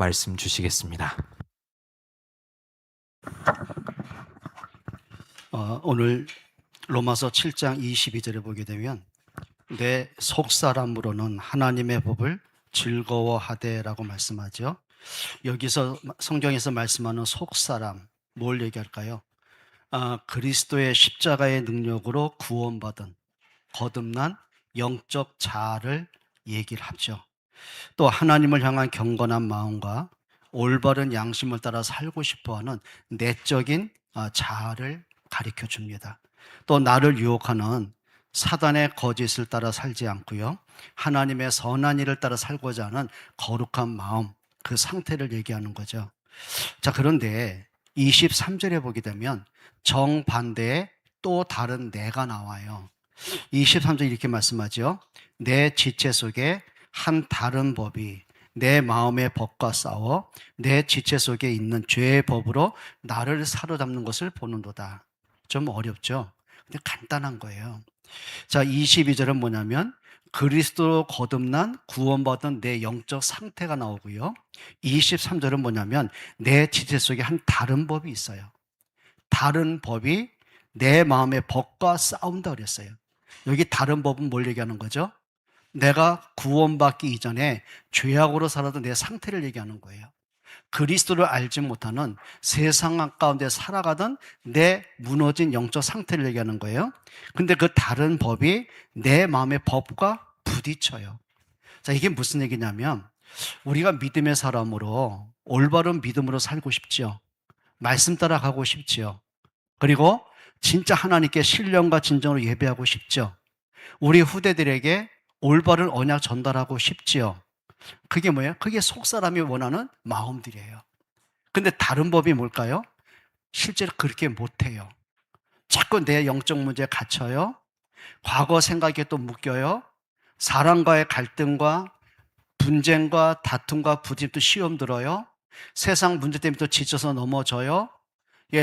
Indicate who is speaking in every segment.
Speaker 1: 말씀 주시겠습니다.
Speaker 2: 오늘 로마서 7장 22절에 보게 되면 내 속사람으로는 하나님의 법을 즐거워하되라고 말씀하죠. 여기서 성경에서 말씀하는 속사람, 뭘 얘기할까요? 그리스도의 십자가의 능력으로 구원받은 거듭난 영적 자아를 얘기를 하죠. 또 하나님을 향한 경건한 마음과 올바른 양심을 따라 살고 싶어하는 내적인 자아를 가르쳐 줍니다. 또 나를 유혹하는 사단의 거짓을 따라 살지 않고요, 하나님의 선한 일을 따라 살고자 하는 거룩한 마음, 그 상태를 얘기하는 거죠. 자, 그런데 23절에 보게 되면 정반대의 또 다른 내가 나와요. 23절 이렇게 말씀하죠. 내 지체 속에 한 다른 법이 내 마음의 법과 싸워 내 지체 속에 있는 죄의 법으로 나를 사로잡는 것을 보는도다. 좀 어렵죠? 근데 간단한 거예요. 자, 22절은 뭐냐면 그리스도로 거듭난 구원받은 내 영적 상태가 나오고요, 23절은 뭐냐면 내 지체 속에 한 다른 법이 있어요. 다른 법이 내 마음의 법과 싸운다 그랬어요. 여기 다른 법은 뭘 얘기하는 거죠? 내가 구원받기 이전에 죄악으로 살아던 내 상태를 얘기하는 거예요. 그리스도를 알지 못하는 세상 가운데 살아가던 내 무너진 영적 상태를 얘기하는 거예요. 근데 그 다른 법이 내 마음의 법과 부딪혀요. 자, 이게 무슨 얘기냐면 우리가 믿음의 사람으로 올바른 믿음으로 살고 싶지요. 말씀 따라 가고 싶지요. 그리고 진짜 하나님께 신령과 진정으로 예배하고 싶죠. 우리 후대들에게 올바른 언약 전달하고 싶지요. 그게 뭐예요? 그게 속사람이 원하는 마음들이에요. 근데 다른 법이 뭘까요? 실제로 그렇게 못해요. 자꾸 내 영적 문제에 갇혀요. 과거 생각에 또 묶여요. 사람과의 갈등과 분쟁과 다툼과 부딪힘도 시험 들어요. 세상 문제 때문에 또 지쳐서 넘어져요.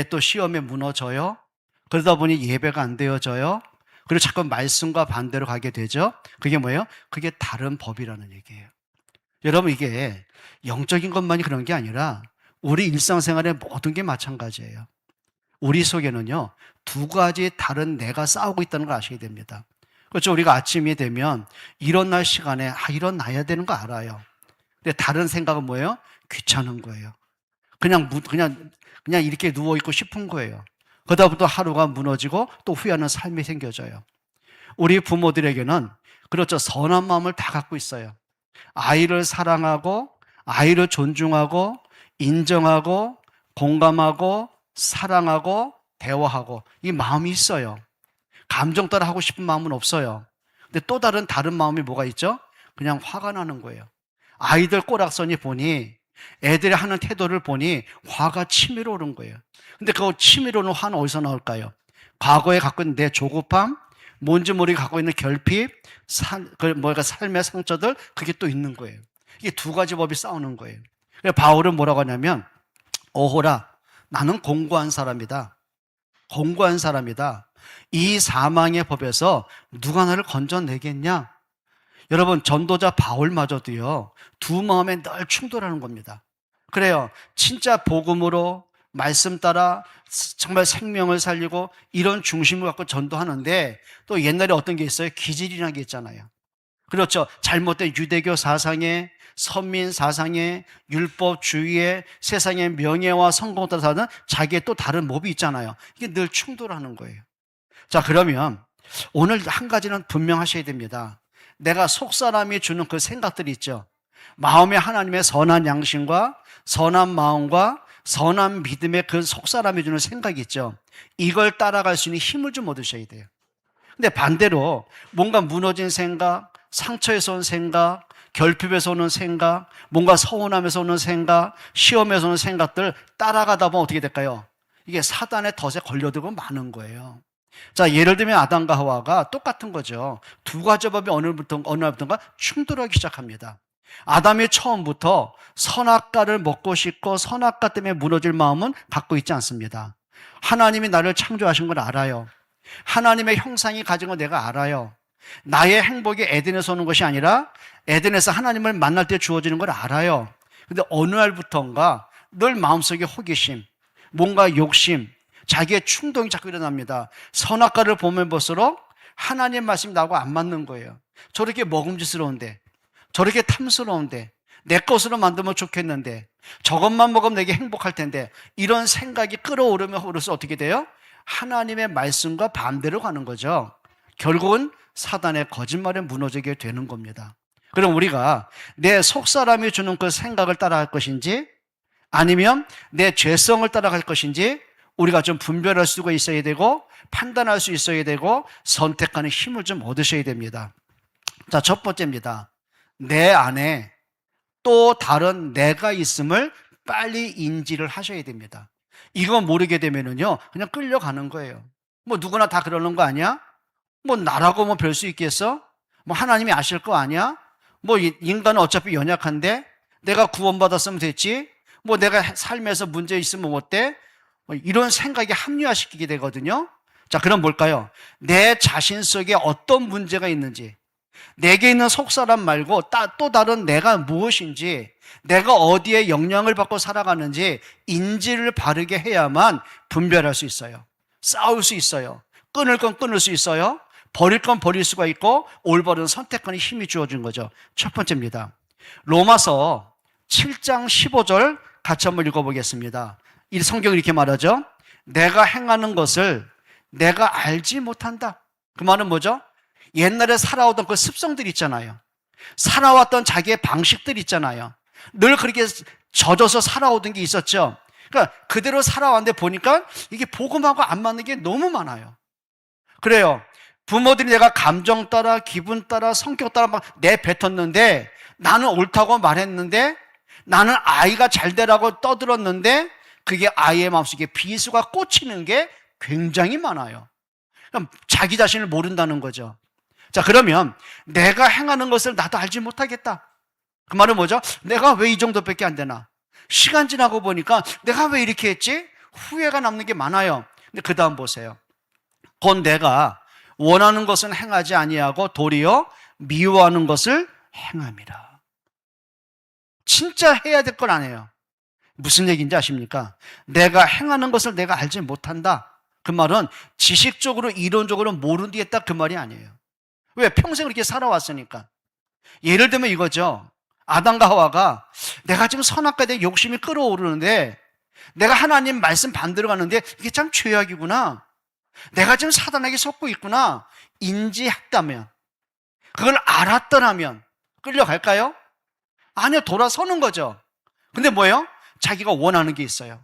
Speaker 2: 또 시험에 무너져요. 그러다 보니 예배가 안 되어져요. 그리고 자꾸 말씀과 반대로 가게 되죠. 그게 뭐예요? 그게 다른 법이라는 얘기예요. 여러분, 이게 영적인 것만이 그런 게 아니라 우리 일상생활의 모든 게 마찬가지예요. 우리 속에는요, 두 가지 다른 내가 싸우고 있다는 걸 아시게 됩니다. 그렇죠? 우리가 아침이 되면 일어날 시간에 일어나야 되는 거 알아요. 근데 다른 생각은 뭐예요? 귀찮은 거예요. 그냥 이렇게 누워있고 싶은 거예요. 그러다부터 하루가 무너지고 또 후회하는 삶이 생겨져요. 우리 부모들에게는 그렇죠, 선한 마음을 다 갖고 있어요. 아이를 사랑하고 아이를 존중하고 인정하고 공감하고 사랑하고 대화하고 이 마음이 있어요. 감정 따라 하고 싶은 마음은 없어요. 근데 또 다른 마음이 뭐가 있죠? 그냥 화가 나는 거예요. 아이들 꼬락서니 보니, 애들이 하는 태도를 보니 화가 치밀어 오른 거예요. 근데 그 치밀어 오는 화는 어디서 나올까요? 과거에 갖고 있는 내 조급함, 뭔지 모르게 갖고 있는 결핍, 삶의 상처들, 그게 또 있는 거예요. 이게 두 가지 법이 싸우는 거예요. 그래서 바울은 뭐라고 하냐면, 오호라, 나는 공고한 사람이다. 공고한 사람이다. 이 사망의 법에서 누가 나를 건져내겠냐? 여러분, 전도자 바울마저도요, 두 마음에 늘 충돌하는 겁니다. 그래요. 진짜 복음으로 말씀 따라 정말 생명을 살리고 이런 중심을 갖고 전도하는데, 또 옛날에 어떤 게 있어요? 기질이라는 게 있잖아요. 그렇죠. 잘못된 유대교 사상에, 선민 사상에, 율법주의에, 세상의 명예와 성공을 따라 사는 자기의 또 다른 몹이 있잖아요. 이게 늘 충돌하는 거예요. 자, 그러면 오늘 한 가지는 분명하셔야 됩니다. 내가 속사람이 주는 그 생각들이 있죠. 마음에 하나님의 선한 양심과 선한 마음과 선한 믿음의 그 속사람이 주는 생각이 있죠. 이걸 따라갈 수 있는 힘을 좀 얻으셔야 돼요. 근데 반대로 뭔가 무너진 생각, 상처에서 온 생각, 결핍에서 오는 생각, 뭔가 서운함에서 오는 생각, 시험에서 오는 생각들 따라가다 보면 어떻게 될까요? 이게 사단의 덫에 걸려들고 마는 거예요. 자, 예를 들면 아담과 하와가 똑같은 거죠. 두 가지 법이 어느 날부터인가 충돌하기 시작합니다. 아담이 처음부터 선악과를 먹고 싶고 선악과 때문에 무너질 마음은 갖고 있지 않습니다. 하나님이 나를 창조하신 걸 알아요. 하나님의 형상이 가진 걸 내가 알아요. 나의 행복이 에덴에서 오는 것이 아니라 에덴에서 하나님을 만날 때 주어지는 걸 알아요. 근데 어느 날부터인가 늘 마음속에 호기심, 뭔가 욕심, 자기의 충동이 자꾸 일어납니다. 선악과를 보면 볼수록 하나님 말씀이 나하고 안 맞는 거예요. 저렇게 먹음직스러운데, 저렇게 탐스러운데, 내 것으로 만들면 좋겠는데, 저것만 먹으면 내게 행복할 텐데, 이런 생각이 끌어오르면 오르서 어떻게 돼요? 하나님의 말씀과 반대로 가는 거죠. 결국은 사단의 거짓말에 무너지게 되는 겁니다. 그럼 우리가 내 속사람이 주는 그 생각을 따라갈 것인지 아니면 내 죄성을 따라갈 것인지 우리가 좀 분별할 수가 있어야 되고 판단할 수 있어야 되고 선택하는 힘을 좀 얻으셔야 됩니다. 자, 첫 번째입니다. 내 안에 또 다른 내가 있음을 빨리 인지를 하셔야 됩니다. 이거 모르게 되면은요, 그냥 끌려가는 거예요. 뭐 누구나 다 그러는 거 아니야? 뭐 나라고 뭐 별 수 있겠어? 뭐 하나님이 아실 거 아니야? 뭐 인간은 어차피 연약한데 내가 구원받았으면 됐지? 뭐 내가 삶에서 문제 있으면 어때? 뭐 이런 생각이 합리화시키게 되거든요. 자, 그럼 뭘까요? 내 자신 속에 어떤 문제가 있는지, 내게 있는 속사람 말고 또 다른 내가 무엇인지, 내가 어디에 영향을 받고 살아가는지 인지를 바르게 해야만 분별할 수 있어요. 싸울 수 있어요. 끊을 건 끊을 수 있어요. 버릴 건 버릴 수가 있고 올바른 선택하는 힘이 주어진 거죠. 첫 번째입니다. 로마서 7장 15절 같이 한번 읽어보겠습니다. 이 성경이 이렇게 말하죠. 내가 행하는 것을 내가 알지 못한다. 그 말은 뭐죠? 옛날에 살아오던 그 습성들 있잖아요. 살아왔던 자기의 방식들 있잖아요. 늘 그렇게 젖어서 살아오던 게 있었죠. 그러니까 그대로 살아왔는데 보니까 이게 복음하고 안 맞는 게 너무 많아요. 그래요. 부모들이 내가 감정 따라 기분 따라 성격 따라 막 내뱉었는데 나는 옳다고 말했는데 나는 아이가 잘 되라고 떠들었는데 그게 아이의 마음속에 비수가 꽂히는 게 굉장히 많아요. 그럼 자기 자신을 모른다는 거죠. 자, 그러면 내가 행하는 것을 나도 알지 못하겠다. 그 말은 뭐죠? 내가 왜 이 정도밖에 안 되나? 시간 지나고 보니까 내가 왜 이렇게 했지? 후회가 남는 게 많아요. 근데 그 다음 보세요. 곧 내가 원하는 것은 행하지 아니하고 도리어 미워하는 것을 행함이라. 진짜 해야 될 걸 안 해요. 무슨 얘기인지 아십니까? 내가 행하는 것을 내가 알지 못한다. 그 말은 지식적으로 이론적으로 모르겠다 그 말이 아니에요. 왜? 평생 그렇게 살아왔으니까. 예를 들면 이거죠. 아담과 하와가 내가 지금 선악과에 대해 욕심이 끌어오르는데 내가 하나님 말씀 반대로 가는데 이게 참 죄악이구나. 내가 지금 사단에게 속고 있구나. 인지했다면, 그걸 알았더라면 끌려갈까요? 아니요, 돌아서는 거죠. 근데 뭐예요? 자기가 원하는 게 있어요.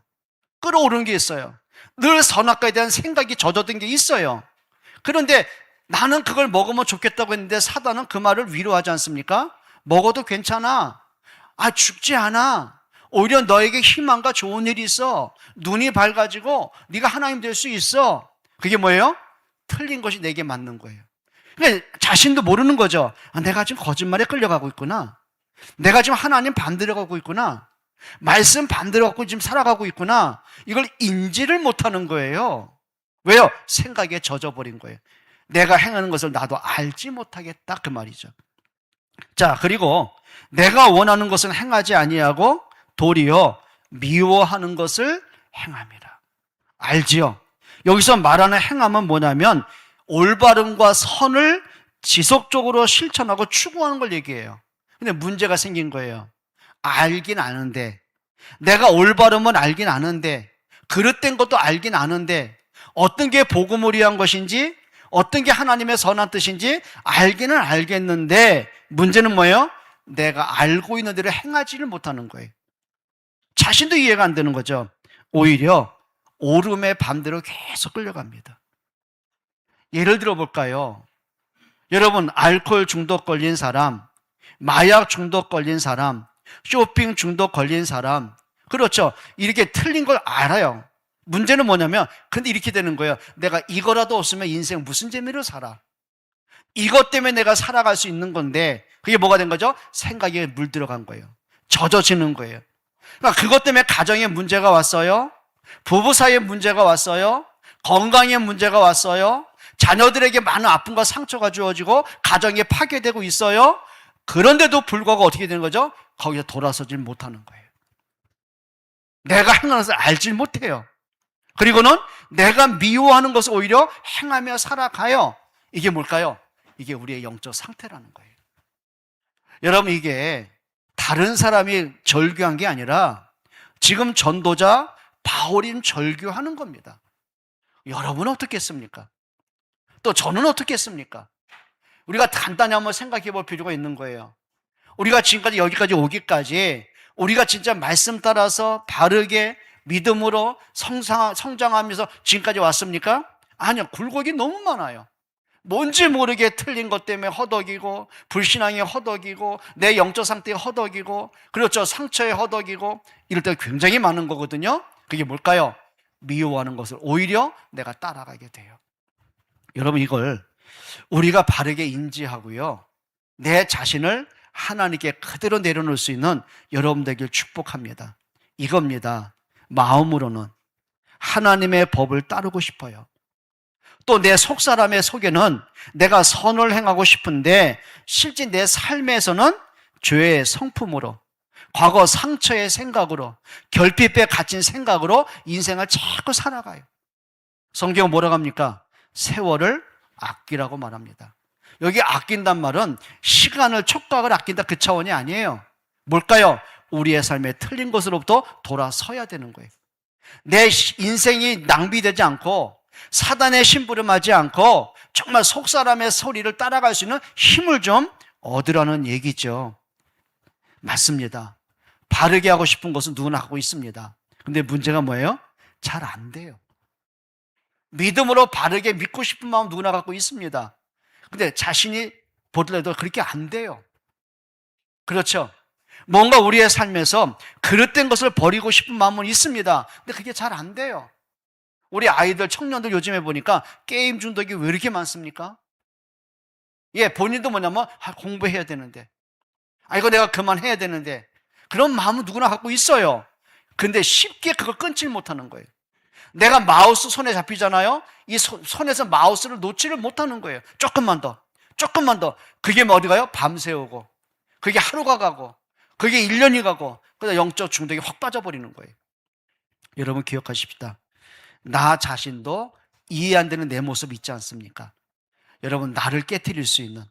Speaker 2: 끌어오르는 게 있어요. 늘 선악과에 대한 생각이 젖어든 게 있어요. 그런데 나는 그걸 먹으면 좋겠다고 했는데 사단은 그 말을 위로하지 않습니까? 먹어도 괜찮아. 죽지 않아. 오히려 너에게 희망과 좋은 일이 있어. 눈이 밝아지고 네가 하나님 될 수 있어. 그게 뭐예요? 틀린 것이 내게 맞는 거예요. 그러니까 자신도 모르는 거죠. 내가 지금 거짓말에 끌려가고 있구나. 내가 지금 하나님 반대로 가고 있구나. 말씀 반대로 갖고 지금 살아가고 있구나. 이걸 인지를 못하는 거예요. 왜요? 생각에 젖어버린 거예요. 내가 행하는 것을 나도 알지 못하겠다 그 말이죠. 자, 그리고 내가 원하는 것은 행하지 아니하고 도리어 미워하는 것을 행함이라. 알지요? 여기서 말하는 행함은 뭐냐면 올바름과 선을 지속적으로 실천하고 추구하는 걸 얘기해요. 근데 문제가 생긴 거예요. 알긴 아는데, 내가 올바름은 알긴 아는데, 그릇된 것도 알긴 아는데, 어떤 게 복음을 위한 것인지, 어떤 게 하나님의 선한 뜻인지 알기는 알겠는데 문제는 뭐예요? 내가 알고 있는 대로 행하지를 못하는 거예요. 자신도 이해가 안 되는 거죠. 오히려 오름의 반대로 계속 끌려갑니다. 예를 들어 볼까요? 여러분, 알코올 중독 걸린 사람, 마약 중독 걸린 사람, 쇼핑 중독 걸린 사람, 그렇죠. 이렇게 틀린 걸 알아요. 문제는 뭐냐면, 근데 이렇게 되는 거예요. 내가 이거라도 없으면 인생 무슨 재미로 살아? 이것 때문에 내가 살아갈 수 있는 건데, 그게 뭐가 된 거죠? 생각에 물들어간 거예요. 젖어지는 거예요. 그러니까 그것 때문에 가정에 문제가 왔어요. 부부 사이에 문제가 왔어요. 건강에 문제가 왔어요. 자녀들에게 많은 아픔과 상처가 주어지고 가정이 파괴되고 있어요. 그런데도 불구하고 어떻게 되는 거죠? 거기서 돌아서질 못하는 거예요. 내가 행하는 것을 알질 못해요. 그리고는 내가 미워하는 것을 오히려 행하며 살아가요. 이게 뭘까요? 이게 우리의 영적 상태라는 거예요. 여러분, 이게 다른 사람이 절규한 게 아니라 지금 전도자 바울이 절규하는 겁니다. 여러분은 어떻겠습니까? 또 저는 어떻겠습니까? 우리가 간단히 한번 생각해 볼 필요가 있는 거예요. 우리가 지금까지 여기까지 오기까지 우리가 진짜 말씀 따라서 바르게 믿음으로 성장하면서 지금까지 왔습니까? 아니요. 굴곡이 너무 많아요. 뭔지 모르게 틀린 것 때문에 허덕이고, 불신앙에 허덕이고, 내 영적 상태에 허덕이고, 그렇죠. 상처에 허덕이고, 이럴 때가 굉장히 많은 거거든요. 그게 뭘까요? 미워하는 것을 오히려 내가 따라가게 돼요. 여러분, 이걸 우리가 바르게 인지하고요, 내 자신을 하나님께 그대로 내려놓을 수 있는 여러분 되길 축복합니다. 이겁니다. 마음으로는 하나님의 법을 따르고 싶어요. 또 내 속사람의 속에는 내가 선을 행하고 싶은데 실제 내 삶에서는 죄의 성품으로, 과거 상처의 생각으로, 결핍에 갇힌 생각으로 인생을 자꾸 살아가요. 성경은 뭐라고 합니까? 세월을 아끼라고 말합니다. 여기 아낀단 말은 시간을, 촉각을 아낀다 그 차원이 아니에요. 뭘까요? 우리의 삶에 틀린 것으로부터 돌아서야 되는 거예요. 내 인생이 낭비되지 않고 사단의 심부름하지 않고 정말 속사람의 소리를 따라갈 수 있는 힘을 좀 얻으라는 얘기죠. 맞습니다. 바르게 하고 싶은 것은 누구나 하고 있습니다. 근데 문제가 뭐예요? 잘 안 돼요. 믿음으로 바르게 믿고 싶은 마음 누구나 갖고 있습니다. 근데 자신이 보더라도 그렇게 안 돼요. 그렇죠? 뭔가 우리의 삶에서 그릇된 것을 버리고 싶은 마음은 있습니다. 근데 그게 잘 안 돼요. 우리 아이들, 청년들 요즘에 보니까 게임 중독이 왜 이렇게 많습니까? 예, 본인도 뭐냐면 공부해야 되는데, 이거 내가 그만해야 되는데, 그런 마음은 누구나 갖고 있어요. 근데 쉽게 그걸 끊질 못하는 거예요. 내가 마우스 손에 잡히잖아요. 이 손에서 마우스를 놓지를 못하는 거예요. 조금만 더. 그게 어디 가요? 밤새우고, 그게 하루가 가고, 그게 1년이 가고, 그러다 영적 중독이 확 빠져버리는 거예요. 여러분 기억하십시다. 나 자신도 이해 안 되는 내 모습 있지 않습니까? 여러분, 나를 깨트릴 수 있는,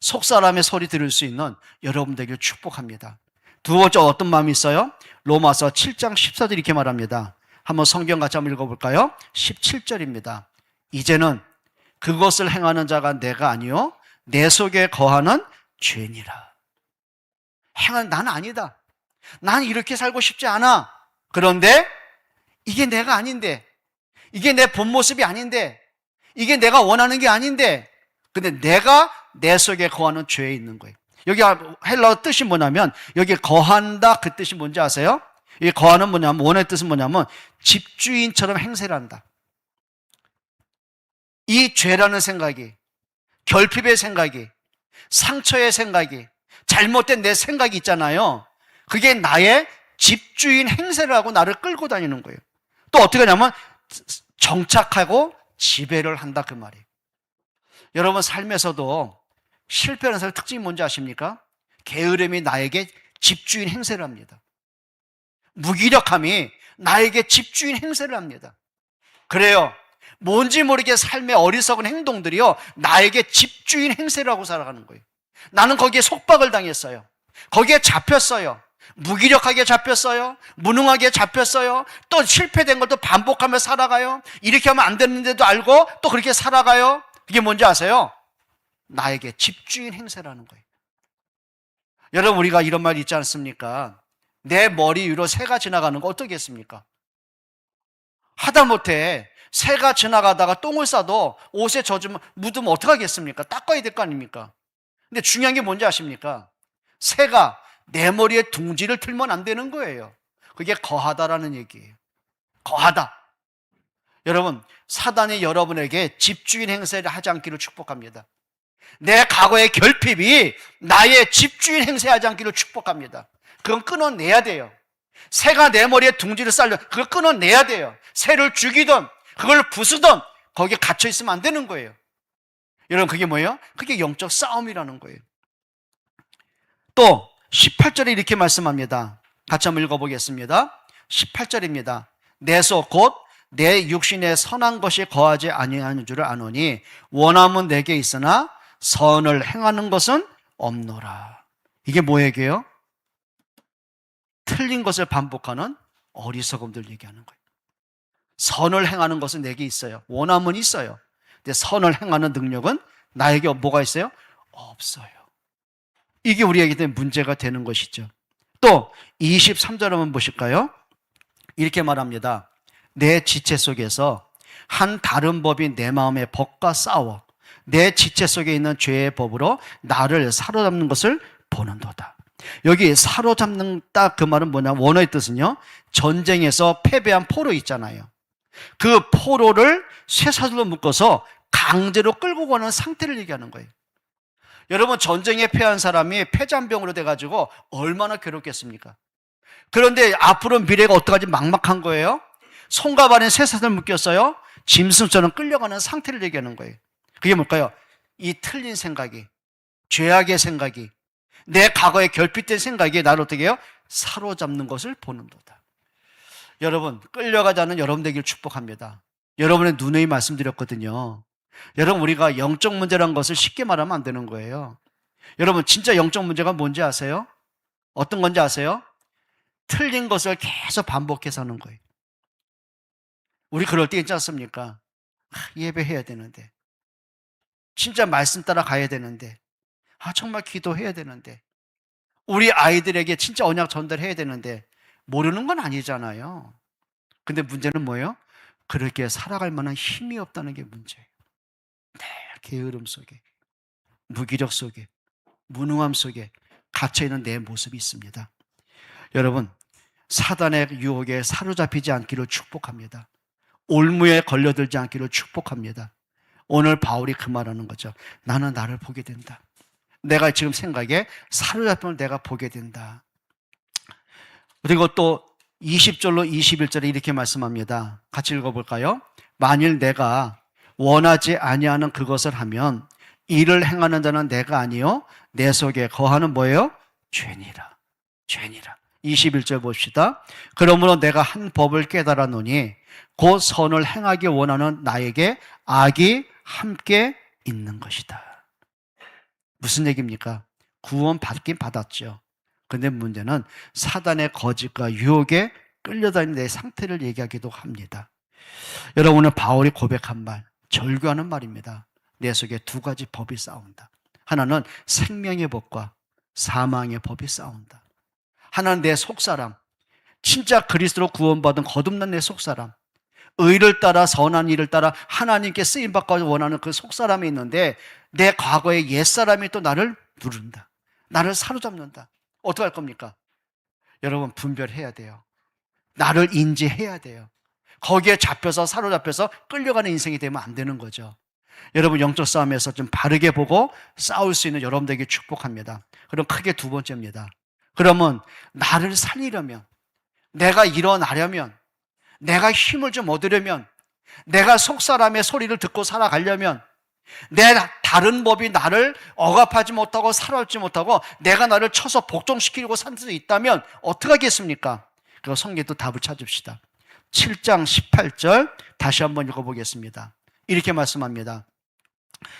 Speaker 2: 속사람의 소리 들을 수 있는 여러분 되길 축복합니다. 두 번째 어떤 마음이 있어요? 로마서 7장 14절 이렇게 말합니다. 한번 성경 같이 한번 읽어볼까요? 17절입니다. 이제는 그것을 행하는 자가 내가 아니요 내 속에 거하는 죄니라. 난 아니다. 난 이렇게 살고 싶지 않아. 그런데 이게 내가 아닌데, 이게 내 본 모습이 아닌데, 이게 내가 원하는 게 아닌데, 근데 내가 내 속에 거하는 죄에 있는 거예요. 여기 헬라어 뜻이 뭐냐면, 여기 거한다 그 뜻이 뭔지 아세요? 이 거하는 뭐냐면, 원어의 뜻은 뭐냐면 집주인처럼 행세를 한다. 이 죄라는 생각이, 결핍의 생각이, 상처의 생각이, 잘못된 내 생각이 있잖아요. 그게 나의 집주인 행세를 하고 나를 끌고 다니는 거예요. 또 어떻게 하냐면 정착하고 지배를 한다 그 말이에요. 여러분 삶에서도 실패하는 사람의 특징이 뭔지 아십니까? 게으름이 나에게 집주인 행세를 합니다. 무기력함이 나에게 집주인 행세를 합니다. 그래요. 뭔지 모르게 삶의 어리석은 행동들이요, 나에게 집주인 행세를 하고 살아가는 거예요. 나는 거기에 속박을 당했어요. 거기에 잡혔어요. 무기력하게 잡혔어요. 무능하게 잡혔어요. 또 실패된 것도 반복하며 살아가요. 이렇게 하면 안 되는데도 알고 또 그렇게 살아가요. 그게 뭔지 아세요? 나에게 집주인 행세라는 거예요. 여러분, 우리가 이런 말 있지 않습니까? 내 머리 위로 새가 지나가는 거 어떻겠습니까? 하다못해 새가 지나가다가 똥을 싸도 옷에 묻으면 어떡하겠습니까? 닦아야 될 거 아닙니까? 근데 중요한 게 뭔지 아십니까? 새가 내 머리에 둥지를 틀면 안 되는 거예요. 그게 거하다라는 얘기예요. 거하다. 여러분, 사단이 여러분에게 집주인 행세를 하지 않기를 축복합니다. 내 과거의 결핍이 나의 집주인 행세하지 않기를 축복합니다. 그건 끊어내야 돼요. 새가 내 머리에 둥지를 쌓려, 그걸 끊어내야 돼요. 새를 죽이든 그걸 부수든 거기에 갇혀 있으면 안 되는 거예요. 여러분, 그게 뭐예요? 그게 영적 싸움이라는 거예요. 또 18절에 이렇게 말씀합니다. 같이 한번 읽어보겠습니다. 18절입니다. 내 속 곧 내 육신에 선한 것이 거하지 아니하는 줄을 아노니 원함은 내게 있으나 선을 행하는 것은 없노라. 이게 뭐예요? 틀린 것을 반복하는 어리석음들 얘기하는 거예요. 선을 행하는 것은 내게 있어요. 원함은 있어요. 근데 선을 행하는 능력은 나에게 뭐가 있어요? 없어요. 이게 우리에게 문제가 되는 것이죠. 또 23절 한번 보실까요? 이렇게 말합니다. 내 지체 속에서 한 다른 법이 내 마음의 법과 싸워 내 지체 속에 있는 죄의 법으로 나를 사로잡는 것을 보는도다. 여기 사로잡는다 그 말은 뭐냐? 원어의 뜻은요, 전쟁에서 패배한 포로 있잖아요. 그 포로를 쇠사슬로 묶어서 강제로 끌고 가는 상태를 얘기하는 거예요. 여러분, 전쟁에 패한 사람이 폐잔병으로 돼가지고 얼마나 괴롭겠습니까? 그런데 앞으로 미래가 어떡하지 막막한 거예요. 손과 발에 쇠사슬 묶였어요. 짐승처럼 끌려가는 상태를 얘기하는 거예요. 그게 뭘까요? 이 틀린 생각이, 죄악의 생각이, 내 과거에 결핍된 생각이 나를 어떻게 해요? 사로잡는 것을 보는도다. 여러분, 끌려가자는 여러분 되기를 축복합니다. 여러분의 누누이 말씀드렸거든요. 여러분, 우리가 영적 문제라는 것을 쉽게 말하면 안 되는 거예요. 여러분, 진짜 영적 문제가 뭔지 아세요? 어떤 건지 아세요? 틀린 것을 계속 반복해서 하는 거예요. 우리 그럴 때 있지 않습니까? 예배해야 되는데, 진짜 말씀 따라 가야 되는데, 정말 기도해야 되는데, 우리 아이들에게 진짜 언약 전달해야 되는데 모르는 건 아니잖아요. 근데 문제는 뭐예요? 그렇게 살아갈 만한 힘이 없다는 게 문제예요. 늘 게으름 속에, 무기력 속에, 무능함 속에 갇혀있는 내 모습이 있습니다. 여러분, 사단의 유혹에 사로잡히지 않기를 축복합니다. 올무에 걸려들지 않기를 축복합니다. 오늘 바울이 그 말하는 거죠. 나는 나를 보게 된다. 내가 지금 생각에 사로잡힘을 내가 보게 된다. 그리고 또 20절로 21절에 이렇게 말씀합니다. 같이 읽어볼까요? 만일 내가 원하지 아니하는 그것을 하면 이를 행하는 자는 내가 아니요 내 속에 거하는 뭐예요? 죄니라. 죄니라. 21절 봅시다. 그러므로 내가 한 법을 깨달았노니 곧 선을 행하기 원하는 나에게 악이 함께 있는 것이다. 무슨 얘기입니까? 구원 받긴 받았죠. 근데 문제는 사단의 거짓과 유혹에 끌려다니는 내 상태를 얘기하기도 합니다. 여러분, 오늘 바울이 고백한 말, 절규하는 말입니다. 내 속에 두 가지 법이 싸운다. 하나는 생명의 법과 사망의 법이 싸운다. 하나는 내 속사람, 진짜 그리스도로 구원받은 거듭난 내 속사람, 의를 따라 선한 일을 따라 하나님께 쓰임받고 원하는 그 속사람이 있는데 내 과거의 옛사람이 또 나를 누른다. 나를 사로잡는다. 어떻게 할 겁니까? 여러분, 분별해야 돼요. 나를 인지해야 돼요. 거기에 잡혀서 사로잡혀서 끌려가는 인생이 되면 안 되는 거죠. 여러분, 영적 싸움에서 좀 바르게 보고 싸울 수 있는 여러분들에게 축복합니다. 그럼 크게 두 번째입니다. 그러면 나를 살리려면, 내가 일어나려면, 내가 힘을 좀 얻으려면, 내가 속사람의 소리를 듣고 살아가려면, 내 다른 법이 나를 억압하지 못하고 사로잡지 못하고 내가 나를 쳐서 복종시키려고 살 수 있다면 어떻게 하겠습니까? 그 성경에 답을 찾읍시다. 7장 18절 다시 한번 읽어보겠습니다. 이렇게 말씀합니다.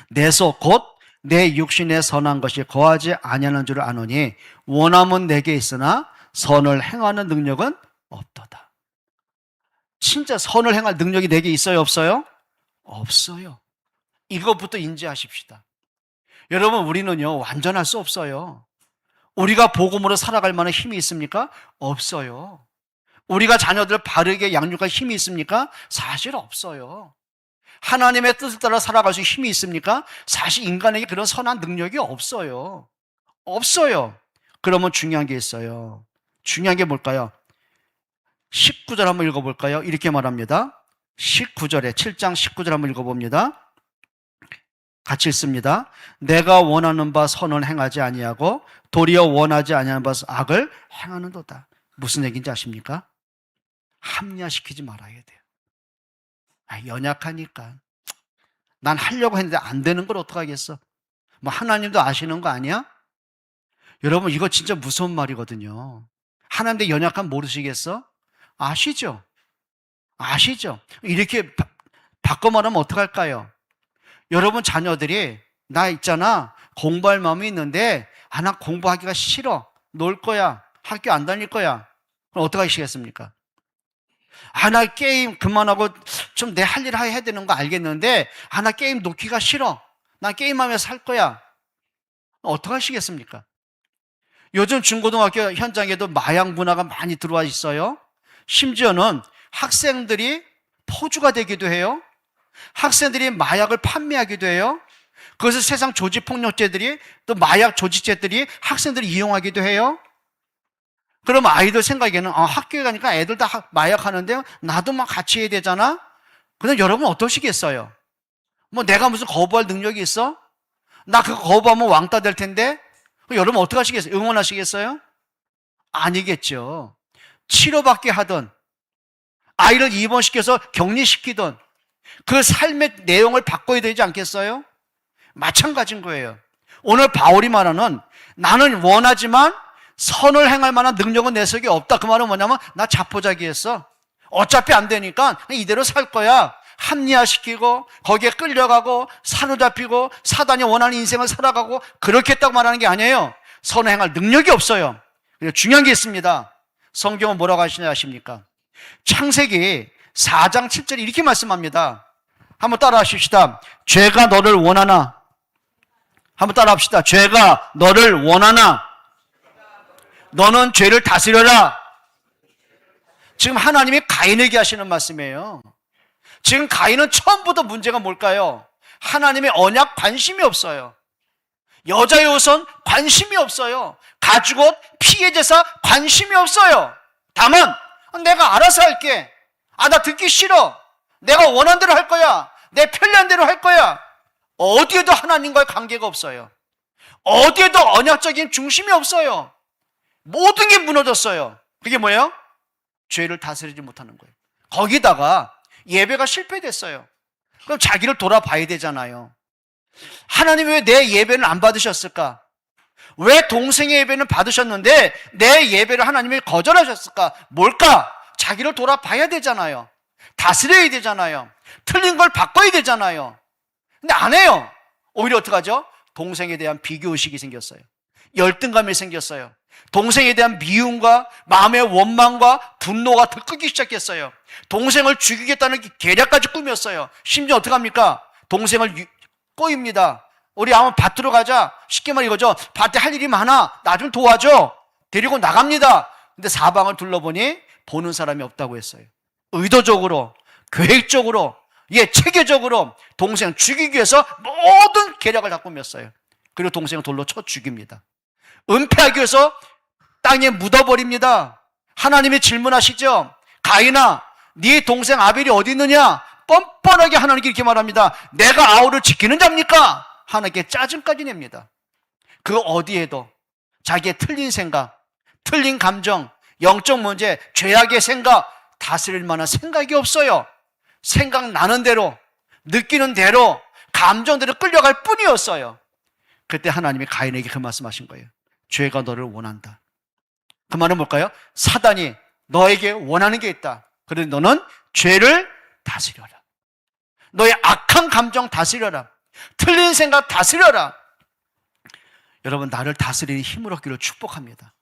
Speaker 2: 내 속 곧 내 육신에 선한 것이 거하지 아니하는 줄을 아노니 원함은 내게 있으나 선을 행하는 능력은 없도다. 진짜 선을 행할 능력이 내게 있어요, 없어요? 없어요. 이것부터 인지하십시다. 여러분, 우리는요 완전할 수 없어요. 우리가 복음으로 살아갈 만한 힘이 있습니까? 없어요. 우리가 자녀들 바르게 양육할 힘이 있습니까? 사실 없어요. 하나님의 뜻을 따라 살아갈 수 있는 힘이 있습니까? 사실 인간에게 그런 선한 능력이 없어요. 없어요. 그러면 중요한 게 있어요. 중요한 게 뭘까요? 19절 한번 읽어볼까요? 이렇게 말합니다. 19절에 7장 19절 한번 읽어봅니다. 같이 읽습니다. 내가 원하는 바 선을 행하지 아니하고 도리어 원하지 아니하는 바 악을 행하는도다. 무슨 얘기인지 아십니까? 합리화시키지 말아야 돼요. 연약하니까 난 하려고 했는데 안 되는 걸 어떡하겠어? 뭐 하나님도 아시는 거 아니야? 여러분, 이거 진짜 무서운 말이거든요. 하나님의 연약함 모르시겠어? 아시죠? 아시죠? 이렇게 바꿔 말하면 어떡할까요? 여러분 자녀들이 나 있잖아, 공부할 마음이 있는데 나 공부하기가 싫어, 놀 거야, 학교 안 다닐 거야. 그럼 어떡 하시겠습니까? 나 게임 그만하고 좀 내 할 일 해야 되는 거 알겠는데 나 게임 놓기가 싫어, 나 게임하면서 살 거야. 어떡 하시겠습니까? 요즘 중고등학교 현장에도 마약 문화가 많이 들어와 있어요. 심지어는 학생들이 포주가 되기도 해요. 학생들이 마약을 판매하기도 해요. 그것을 세상 조직폭력죄들이, 또 마약 조직죄들이 학생들이 이용하기도 해요. 그럼 아이들 생각에는 학교에 가니까 애들 다 마약 하는데 나도 막 같이 해야 되잖아. 근데 여러분 어떠시겠어요? 뭐 내가 무슨 거부할 능력이 있어? 나 그거 거부하면 왕따 될 텐데. 여러분 어떻게 하시겠어요? 응원하시겠어요? 아니겠죠. 치료받게 하던, 아이를 입원시켜서 격리시키던 그 삶의 내용을 바꿔야 되지 않겠어요? 마찬가지인 거예요. 오늘 바울이 말하는 나는 원하지만 선을 행할 만한 능력은 내 속에 없다. 그 말은 뭐냐면 나 자포자기했어. 어차피 안 되니까 이대로 살 거야. 합리화시키고 거기에 끌려가고 사로잡히고 사단이 원하는 인생을 살아가고 그렇게 했다고 말하는 게 아니에요. 선을 행할 능력이 없어요. 그리고 중요한 게 있습니다. 성경은 뭐라고 하시냐 아십니까? 창세기 4장 7절에 이렇게 말씀합니다. 한번 따라 하십시다. 죄가 너를 원하나. 한번 따라 합시다. 죄가 너를 원하나. 너는 죄를 다스려라. 지금 하나님이 가인에게 하시는 말씀이에요. 지금 가인은 처음부터 문제가 뭘까요? 하나님의 언약 관심이 없어요. 여자의 옷은 관심이 없어요. 가죽옷, 피의 제사 관심이 없어요. 다만 내가 알아서 할게. 나 듣기 싫어. 내가 원하는 대로 할 거야. 내 편리한 대로 할 거야. 어디에도 하나님과의 관계가 없어요. 어디에도 언약적인 중심이 없어요. 모든 게 무너졌어요. 그게 뭐예요? 죄를 다스리지 못하는 거예요. 거기다가 예배가 실패됐어요. 그럼 자기를 돌아봐야 되잖아요. 하나님이 왜 내 예배는 안 받으셨을까? 왜 동생의 예배는 받으셨는데 내 예배를 하나님이 거절하셨을까? 뭘까? 자기를 돌아봐야 되잖아요. 다스려야 되잖아요. 틀린 걸 바꿔야 되잖아요. 근데 안 해요. 오히려 어떡하죠? 동생에 대한 비교의식이 생겼어요. 열등감이 생겼어요. 동생에 대한 미움과 마음의 원망과 분노가 들끓기 시작했어요. 동생을 죽이겠다는 계략까지 꾸몄어요. 심지어 어떡합니까? 동생을 꼬입니다. 우리 한번 밭으로 가자. 쉽게 말해 이거죠. 밭에 할 일이 많아. 나 좀 도와줘. 데리고 나갑니다. 근데 사방을 둘러보니 보는 사람이 없다고 했어요. 의도적으로, 계획적으로, 체계적으로 동생 죽이기 위해서 모든 계략을 다 꾸몄어요. 그리고 동생을 돌로 쳐 죽입니다. 은폐하기 위해서 땅에 묻어버립니다. 하나님이 질문하시죠. 가인아, 네 동생 아벨이 어디 있느냐? 뻔뻔하게 하나님께 이렇게 말합니다. 내가 아우를 지키는 자입니까? 하나님께 짜증까지 냅니다. 그 어디에도 자기의 틀린 생각, 틀린 감정, 영적 문제, 죄악의 생각, 다스릴 만한 생각이 없어요. 생각나는 대로, 느끼는 대로, 감정대로 끌려갈 뿐이었어요. 그때 하나님이 가인에게 그 말씀하신 거예요. 죄가 너를 원한다. 그 말은 뭘까요? 사단이 너에게 원하는 게 있다. 그런데 너는 죄를 다스려라. 너의 악한 감정 다스려라. 틀린 생각 다스려라. 여러분, 나를 다스리는 힘을 얻기를 축복합니다.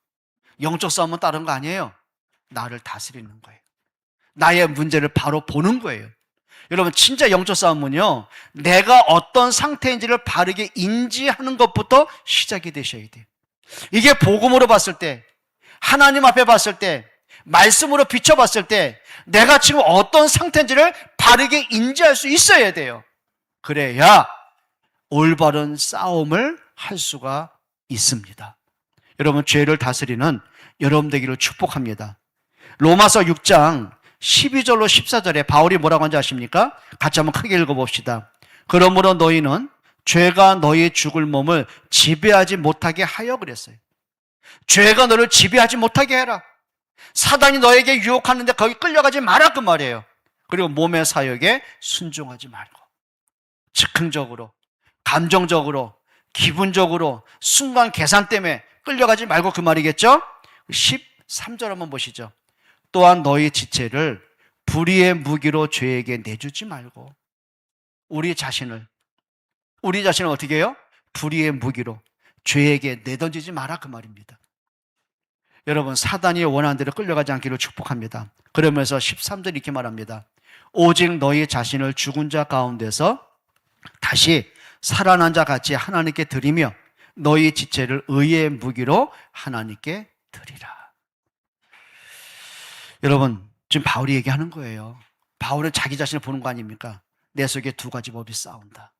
Speaker 2: 영적 싸움은 다른 거 아니에요. 나를 다스리는 거예요. 나의 문제를 바로 보는 거예요. 여러분, 진짜 영적 싸움은요, 내가 어떤 상태인지를 바르게 인지하는 것부터 시작이 되셔야 돼요. 이게 복음으로 봤을 때, 하나님 앞에 봤을 때, 말씀으로 비춰봤을 때 내가 지금 어떤 상태인지를 바르게 인지할 수 있어야 돼요. 그래야 올바른 싸움을 할 수가 있습니다. 여러분, 죄를 다스리는 여러분 되기를 축복합니다. 로마서 6장 12절로 14절에 바울이 뭐라고 하는지 아십니까? 같이 한번 크게 읽어봅시다. 그러므로 너희는 죄가 너희 죽을 몸을 지배하지 못하게 하여 그랬어요. 죄가 너를 지배하지 못하게 해라. 사단이 너에게 유혹하는데 거기 끌려가지 마라, 그 말이에요. 그리고 몸의 사역에 순종하지 말고 즉흥적으로, 감정적으로, 기분적으로, 순간 계산 때문에 끌려가지 말고 그 말이겠죠? 13절 한번 보시죠. 또한 너희 지체를 불의의 무기로 죄에게 내주지 말고. 우리 자신을 어떻게 해요? 불의의 무기로 죄에게 내던지지 마라, 그 말입니다. 여러분, 사단이 원하는 대로 끌려가지 않기를 축복합니다. 그러면서 13절 이렇게 말합니다. 오직 너희 자신을 죽은 자 가운데서 다시 살아난 자 같이 하나님께 드리며 너희 지체를 의의 무기로 하나님께 드리라. 여러분, 지금 바울이 얘기하는 거예요. 바울은 자기 자신을 보는 거 아닙니까? 내 속에 두 가지 법이 싸운다.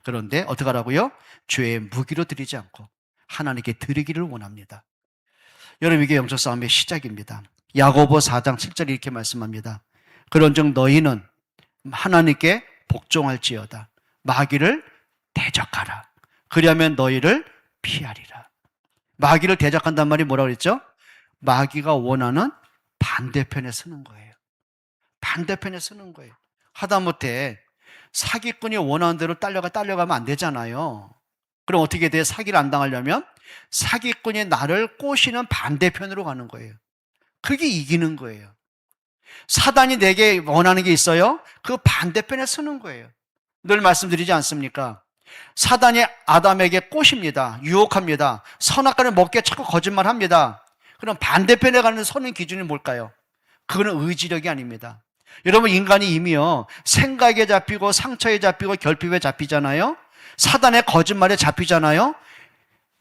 Speaker 2: 그런데 어떻게 하라고요? 죄의 무기로 드리지 않고 하나님께 드리기를 원합니다. 여러분, 이게 영적 싸움의 시작입니다. 야고보 4장 7절에 이렇게 말씀합니다. 그런즉 너희는 하나님께 복종할지어다. 마귀를 대적하라. 그리하면 너희를 피하리라. 마귀를 대적한단 말이 뭐라고 그랬죠? 마귀가 원하는 반대편에 서는 거예요. 반대편에 서는 거예요. 하다못해 사기꾼이 원하는 대로 딸려가면 안 되잖아요. 그럼 어떻게 돼? 사기를 안 당하려면 사기꾼이 나를 꼬시는 반대편으로 가는 거예요. 그게 이기는 거예요. 사단이 내게 원하는 게 있어요? 그 반대편에 서는 거예요. 늘 말씀드리지 않습니까? 사단이 아담에게 꼬십니다. 유혹합니다. 선악과를 먹게 자꾸 거짓말합니다. 그럼 반대편에 가는 서는 기준이 뭘까요? 그거는 의지력이 아닙니다. 여러분, 인간이 이미요 생각에 잡히고 상처에 잡히고 결핍에 잡히잖아요. 사단의 거짓말에 잡히잖아요.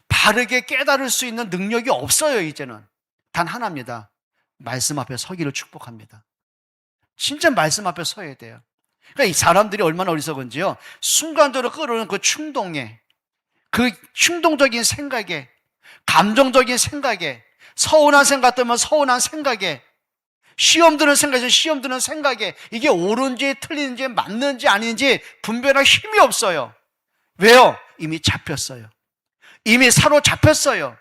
Speaker 2: 바르게 깨달을 수 있는 능력이 없어요. 이제는 단 하나입니다. 말씀 앞에 서기를 축복합니다. 진짜 말씀 앞에 서야 돼요. 그러니까 이 사람들이 얼마나 어리석은지요, 순간적으로 끌어오는 그 충동에, 그 충동적인 생각에, 감정적인 생각에, 서운한 생각 들면 서운한 생각에, 시험 드는 생각에서 시험 드는 생각에, 이게 옳은지 틀린지 맞는지 아닌지 분별할 힘이 없어요. 왜요? 이미 잡혔어요. 이미 사로잡혔어요.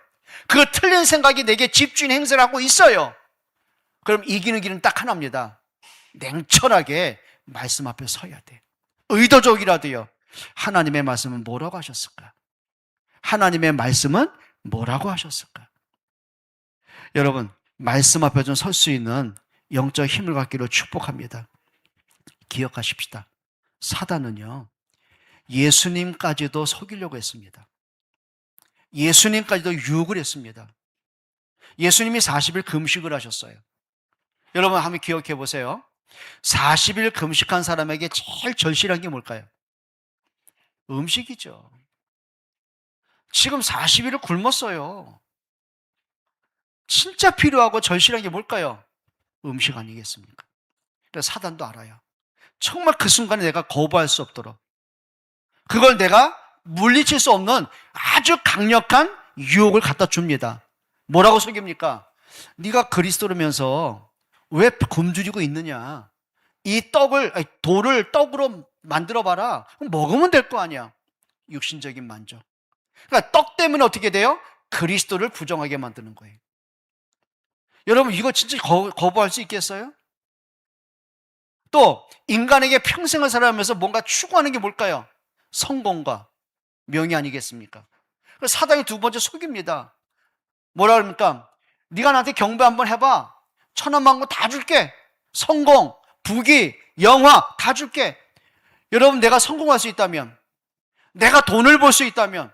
Speaker 2: 그 틀린 생각이 내게 집주인 행세를 하고 있어요. 그럼 이기는 길은 딱 하나입니다. 냉철하게 말씀 앞에 서야 돼. 의도적이라도요. 하나님의 말씀은 뭐라고 하셨을까? 하나님의 말씀은 뭐라고 하셨을까? 여러분, 말씀 앞에 좀 설 수 있는 영적 힘을 갖기로 축복합니다. 기억하십시다. 사단은요, 예수님까지도 속이려고 했습니다. 예수님까지도 유혹을 했습니다. 예수님이 40일 금식을 하셨어요. 여러분, 한번 기억해 보세요. 40일 금식한 사람에게 제일 절실한 게 뭘까요? 음식이죠. 지금 40일을 굶었어요. 진짜 필요하고 절실한 게 뭘까요? 음식 아니겠습니까? 그래서 사단도 알아요. 정말 그 순간에 내가 거부할 수 없도록, 그걸 내가 물리칠 수 없는 아주 강력한 유혹을 갖다 줍니다. 뭐라고 속입니까? 네가 그리스도라면서 왜 굶주리고 있느냐? 이 돌을 떡으로 만들어봐라. 먹으면 될 거 아니야. 육신적인 만족. 그러니까 떡 때문에 어떻게 돼요? 그리스도를 부정하게 만드는 거예요. 여러분, 이거 진짜 거부할 수 있겠어요? 또 인간에게 평생을 살아가면서 뭔가 추구하는 게 뭘까요? 성공과 명예 아니겠습니까? 사단이 두 번째 속입니다. 뭐라 그럽니까? 네가 나한테 경배 한번 해봐. 천원만고 다 줄게. 성공, 부귀, 영화 다 줄게. 여러분, 내가 성공할 수 있다면, 내가 돈을 벌 수 있다면,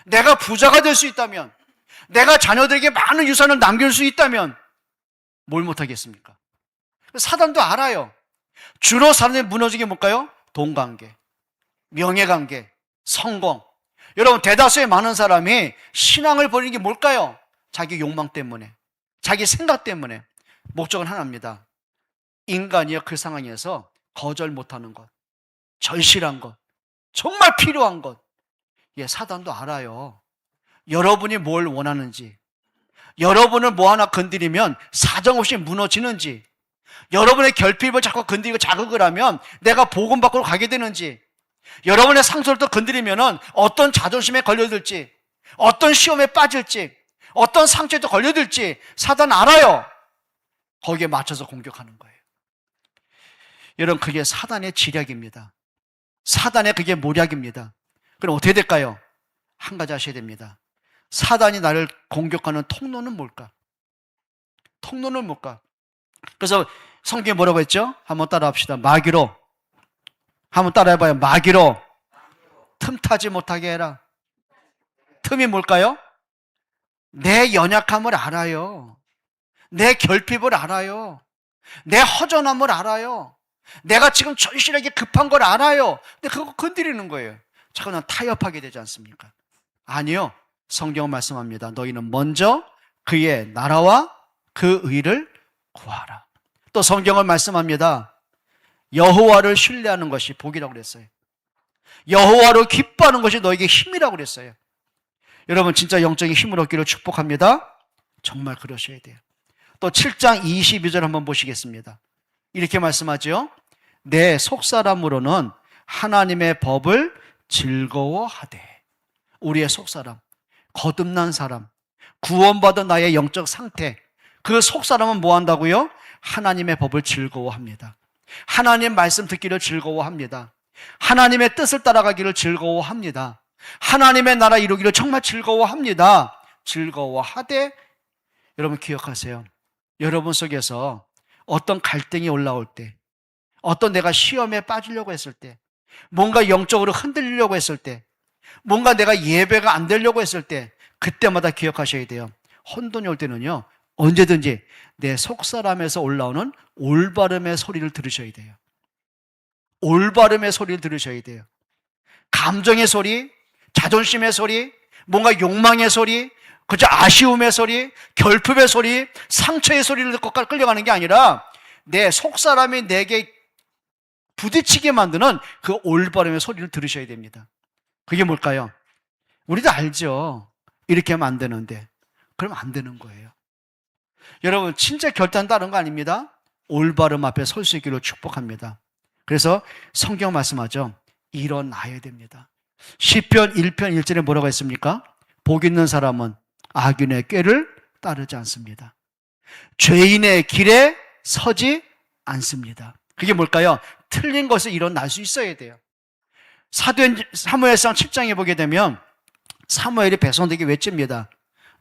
Speaker 2: 내가 부자가 될 수 있다면, 내가 자녀들에게 많은 유산을 남길 수 있다면 뭘 못하겠습니까? 사단도 알아요. 주로 사람들이 무너지는 게 뭘까요? 돈관계, 명예관계, 성공. 여러분, 대다수의 많은 사람이 신앙을 버리는 게 뭘까요? 자기 욕망 때문에, 자기 생각 때문에. 목적은 하나입니다. 인간이요, 그 상황에서 거절 못하는 것, 절실한 것, 정말 필요한 것. 예, 사단도 알아요. 여러분이 뭘 원하는지, 여러분을 뭐 하나 건드리면 사정없이 무너지는지, 여러분의 결핍을 자꾸 건드리고 자극을 하면 내가 복음 밖으로 가게 되는지, 여러분의 상처를 또 건드리면 어떤 자존심에 걸려들지, 어떤 시험에 빠질지, 어떤 상처에 또 걸려들지 사단 알아요. 거기에 맞춰서 공격하는 거예요. 여러분, 그게 사단의 지략입니다. 사단의 그게 모략입니다. 그럼 어떻게 될까요? 한 가지 하셔야 됩니다. 사단이 나를 공격하는 통로는 뭘까? 통로는 뭘까? 그래서 성경에 뭐라고 했죠? 한번 따라 합시다. 마귀로. 한번 따라 해봐요. 마귀로 틈타지 못하게 해라. 틈이 뭘까요? 내 연약함을 알아요. 내 결핍을 알아요. 내 허전함을 알아요. 내가 지금 절실하게 급한 걸 알아요. 근데 그거 건드리는 거예요. 잠깐 타협하게 되지 않습니까? 아니요. 성경은 말씀합니다. 너희는 먼저 그의 나라와 그 의를 구하라. 또 성경은 말씀합니다. 여호와를 신뢰하는 것이 복이라고 그랬어요. 여호와로 기뻐하는 것이 너에게 힘이라고 그랬어요. 여러분 진짜 영적인 힘을 얻기를 축복합니다. 정말 그러셔야 돼요. 또 7장 22절 한번 보시겠습니다. 이렇게 말씀하죠. 내 속사람으로는 하나님의 법을 즐거워하되. 우리의 속사람, 거듭난 사람, 구원받은 나의 영적 상태, 그 속사람은 뭐 한다고요? 하나님의 법을 즐거워합니다. 하나님 말씀 듣기를 즐거워합니다. 하나님의 뜻을 따라가기를 즐거워합니다. 하나님의 나라 이루기를 정말 즐거워합니다. 즐거워하되. 여러분 기억하세요. 여러분 속에서 어떤 갈등이 올라올 때, 어떤 내가 시험에 빠지려고 했을 때, 뭔가 영적으로 흔들리려고 했을 때, 뭔가 내가 예배가 안 되려고 했을 때, 그때마다 기억하셔야 돼요. 혼돈이 올 때는요, 언제든지 내 속사람에서 올라오는 올바름의 소리를 들으셔야 돼요. 올바름의 소리를 들으셔야 돼요. 감정의 소리, 자존심의 소리, 뭔가 욕망의 소리, 그저 아쉬움의 소리, 결핍의 소리, 상처의 소리를 듣고 끌려가는 게 아니라 내 속사람이 내게 부딪히게 만드는 그 올바름의 소리를 들으셔야 됩니다. 그게 뭘까요? 우리도 알죠. 이렇게 하면 안 되는데. 그러면 안 되는 거예요. 여러분 진짜 결단 다른 거 아닙니다. 올바름 앞에 설 수 있기를 축복합니다. 그래서 성경 말씀하죠. 일어나야 됩니다. 시편 1편 1절에 뭐라고 했습니까? 복 있는 사람은 악인의 꾀를 따르지 않습니다. 죄인의 길에 서지 않습니다. 그게 뭘까요? 틀린 것을 일어날 수 있어야 돼요. 사무엘상 7장에 보게 되면 사무엘이 백성들에게 외칩니다.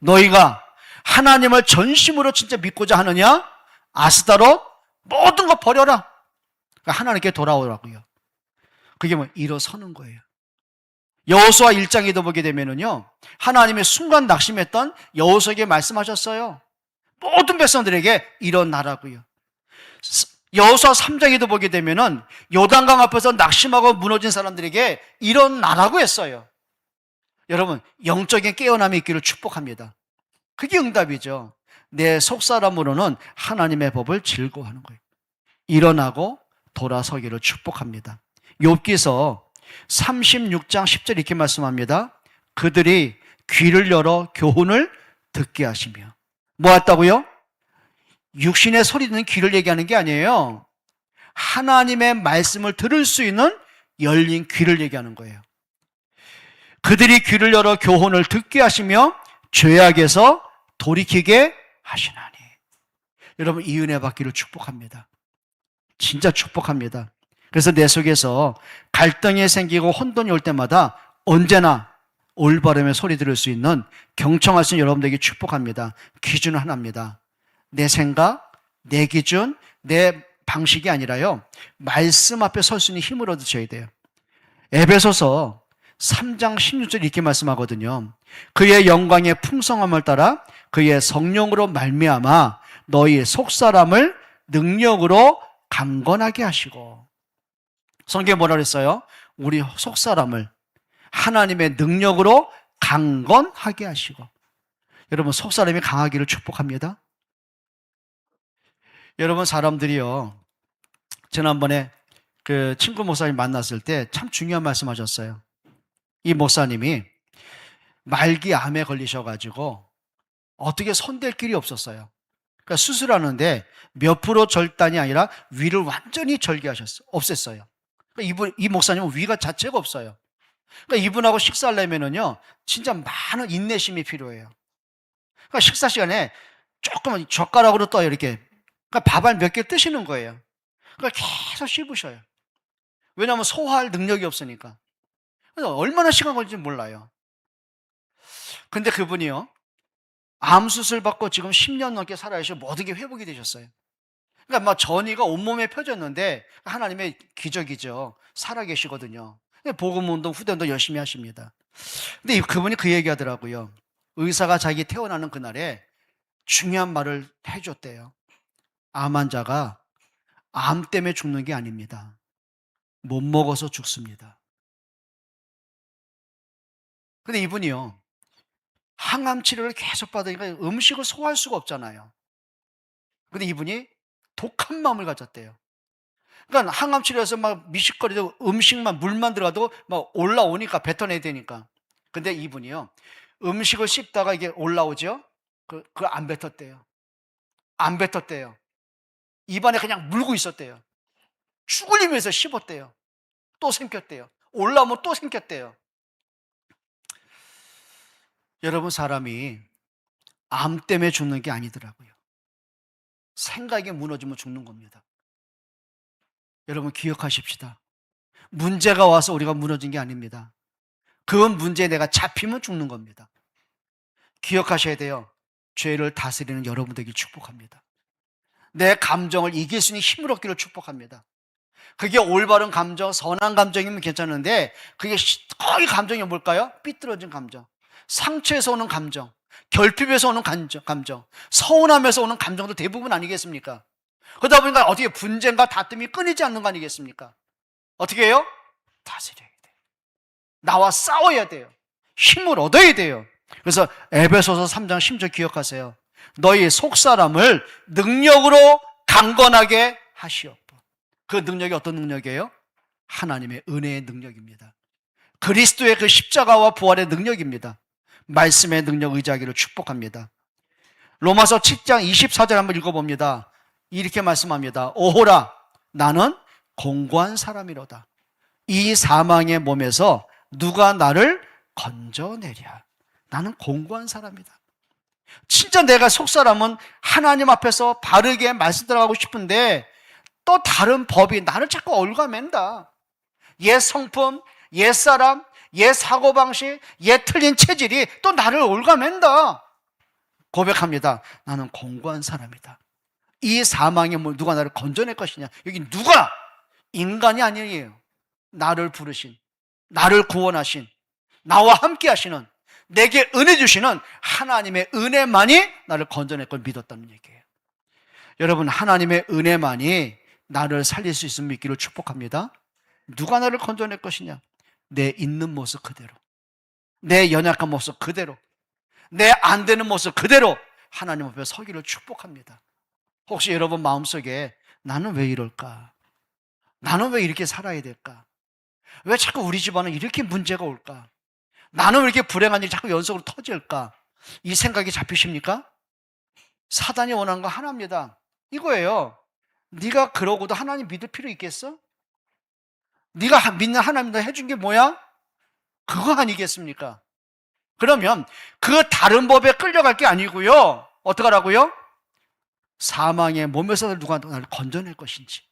Speaker 2: 너희가 하나님을 전심으로 진짜 믿고자 하느냐? 아스타롯 모든 거 버려라. 하나님께 돌아오라고요. 그게 뭐 일어서는 거예요. 여호수아 1장에도 보게 되면은요, 하나님의 순간 낙심했던 여호수아에게 말씀하셨어요. 모든 백성들에게 일어나라고요. 여호수아 3장에도 보게 되면은 요단강 앞에서 낙심하고 무너진 사람들에게 일어나라고 했어요. 여러분 영적인 깨어남이 있기를 축복합니다. 그게 응답이죠. 내 속사람으로는 하나님의 법을 즐거워하는 거예요. 일어나고 돌아서기를 축복합니다. 욥기서 36장 10절 이렇게 말씀합니다. 그들이 귀를 열어 교훈을 듣게 하시며. 뭐 했다고요? 육신의 소리 듣는 귀를 얘기하는 게 아니에요. 하나님의 말씀을 들을 수 있는 열린 귀를 얘기하는 거예요. 그들이 귀를 열어 교훈을 듣게 하시며 죄악에서 돌이키게 하시나니. 여러분 이 은혜 받기를 축복합니다. 진짜 축복합니다. 그래서 내 속에서 갈등이 생기고 혼돈이 올 때마다 언제나 올바름의 소리 들을 수 있는 경청할 수 있는 여러분들에게 축복합니다. 기준은 하나입니다. 내 생각, 내 기준, 내 방식이 아니라요, 말씀 앞에 설 수 있는 힘을 얻으셔야 돼요. 에베소서 3장 16절 이렇게 말씀하거든요. 그의 영광의 풍성함을 따라 그의 성령으로 말미암아 너희 속사람을 능력으로 강건하게 하시고. 성경에 뭐라 그랬어요? 우리 속사람을 하나님의 능력으로 강건하게 하시고. 여러분 속사람이 강하기를 축복합니다. 여러분 사람들이요, 지난번에 그 친구 목사님 만났을 때 참 중요한 말씀 하셨어요. 이 목사님이 말기 암에 걸리셔가지고 어떻게 손댈 길이 없었어요. 그러니까 수술하는데 몇 프로 절단이 아니라 위를 완전히 절개하셨어요. 없앴어요. 그러니까 이 목사님은 위가 자체가 없어요. 그러니까 이분하고 식사하려면은요, 진짜 많은 인내심이 필요해요. 그러니까 식사 시간에 조금 젓가락으로 떠요, 이렇게. 그러니까 밥알 몇 개 뜨시는 거예요. 그러니까 계속 씹으셔요. 왜냐하면 소화할 능력이 없으니까. 그래서 얼마나 시간 걸릴지 몰라요. 근데 그분이요, 암 수술 받고 지금 10년 넘게 살아계시고 모든 게 회복이 되셨어요. 그러니까 막 전이가 온몸에 펴졌는데 하나님의 기적이죠. 살아계시거든요. 복음 운동, 후대 운동 열심히 하십니다. 근데 그분이 그 얘기 하더라고요. 의사가 자기 태어나는 그날에 중요한 말을 해줬대요. 암 환자가 암 때문에 죽는 게 아닙니다. 못 먹어서 죽습니다. 근데 이분이요, 항암 치료를 계속 받으니까 음식을 소화할 수가 없잖아요. 근데 이분이 독한 마음을 가졌대요. 그러니까 항암 치료에서 막 미식거리도 음식만 물만 들어가도 막 올라오니까 뱉어내야 되니까. 근데 이분이요, 음식을 씹다가 이게 올라오죠. 그걸 안 뱉었대요. 안 뱉었대요. 입안에 그냥 물고 있었대요. 죽을 힘에서 씹었대요. 또 생겼대요. 올라오면 또 생겼대요. 여러분, 사람이 암 때문에 죽는 게 아니더라고요. 생각이 무너지면 죽는 겁니다. 여러분, 기억하십시다. 문제가 와서 우리가 무너진 게 아닙니다. 그 문제에 내가 잡히면 죽는 겁니다. 기억하셔야 돼요. 죄를 다스리는 여러분 되길 축복합니다. 내 감정을 이길 수 있는 힘을 얻기를 축복합니다. 그게 올바른 감정, 선한 감정이면 괜찮은데 그게 거의 감정이 뭘까요? 삐뚤어진 감정, 상처에서 오는 감정, 결핍에서 오는 감정, 서운함에서 오는 감정도 대부분 아니겠습니까? 그러다 보니까 어떻게 분쟁과 다툼이 끊이지 않는 거 아니겠습니까? 어떻게 해요? 다스려야 돼요. 나와 싸워야 돼요. 힘을 얻어야 돼요. 그래서 에베소서 3장 10절 기억하세요. 너희 속사람을 능력으로 강건하게 하시옵고. 그 능력이 어떤 능력이에요? 하나님의 은혜의 능력입니다. 그리스도의 그 십자가와 부활의 능력입니다. 말씀의 능력 의지하기를 축복합니다. 로마서 7장 24절 한번 읽어봅니다. 이렇게 말씀합니다. 오호라, 나는 공고한 사람이로다. 이 사망의 몸에서 누가 나를 건져내랴. 나는 공고한 사람이다. 진짜 내가 속사람은 하나님 앞에서 바르게 말씀 들어가고 싶은데 또 다른 법이 나를 자꾸 얽어맨다. 옛 성품, 옛 사람, 옛 사고방식, 옛 틀린 체질이 또 나를 얽어맨다. 고백합니다. 나는 공고한 사람이다. 이 사망의 물 누가 나를 건져낼 것이냐. 여기 누가? 인간이 아니에요. 나를 부르신, 나를 구원하신, 나와 함께 하시는, 내게 은혜 주시는 하나님의 은혜만이 나를 건져낼 걸 믿었다는 얘기예요. 여러분, 하나님의 은혜만이 나를 살릴 수 있음을 믿기를 축복합니다. 누가 나를 건져낼 것이냐? 내 있는 모습 그대로, 내 연약한 모습 그대로, 내 안 되는 모습 그대로 하나님 앞에 서기를 축복합니다. 혹시 여러분 마음속에 나는 왜 이럴까? 나는 왜 이렇게 살아야 될까? 왜 자꾸 우리 집안은 이렇게 문제가 올까? 나는 왜 이렇게 불행한 일이 자꾸 연속으로 터질까? 이 생각이 잡히십니까? 사단이 원하는 거 하나입니다. 이거예요. 네가 그러고도 하나님 믿을 필요 있겠어? 네가 믿는 하나님 해준 게 뭐야? 그거 아니겠습니까? 그러면 그 다른 법에 끌려갈 게 아니고요. 어떡하라고요? 사망의 몸에서 누가 나를 건져낼 것인지.